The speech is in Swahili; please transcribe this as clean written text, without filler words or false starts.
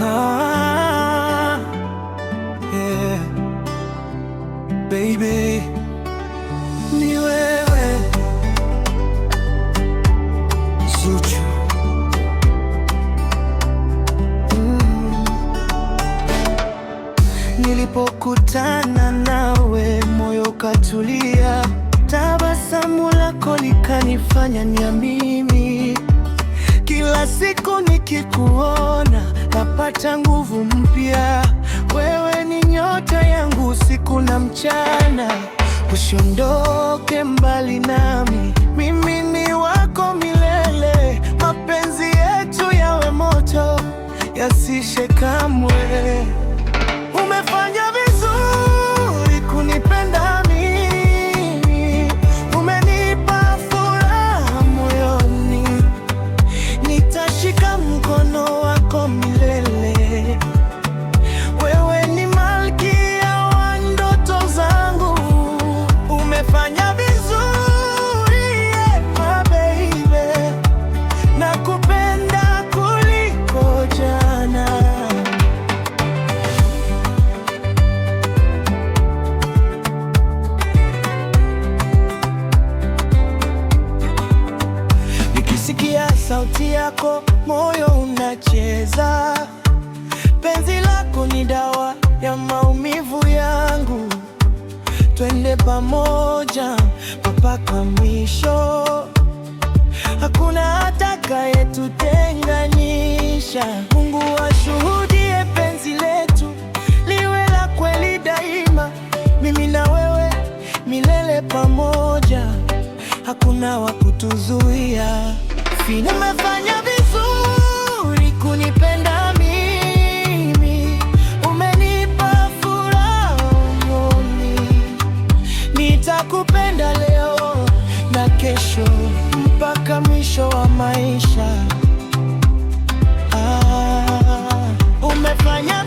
Ah, yeah. Baby, ni wewe Zuchu. Nilipokutana nawe moyo katulia, tabasamu lako likanifanya niamini. Kila siku nikikuona napata nguvu mpya. Wewe ni nyota yangu usiku na mchana, usiondoke mbali nami, mimi ni wako milele. Mapenzi yetu yawe moto, yasishe kamwe. Umefanya vizuri kunipenda mimi, umenipa furaha moyoni, nitashika mkono wako milele. Wewe ni malkia wa ndoto zangu, umefanya vizuri, yeah, my baby, nakupenda kuliko jana. Nikisikia sauti yako moyo unacheza, penzi lako ni dawa ya maumivu yangu. Twende pamoja mpaka mwisho, hakuna atakayetutenganisha. Mungu ashuhudie penzi letu liwe la kweli daima, mimi na wewe milele pamoja, hakuna wa kutuzuia. Umefanya vizuri kunipenda mimi, umenipa furaha moyoni, nitakupenda leo na kesho mpaka mwisho wa maisha. Umefanya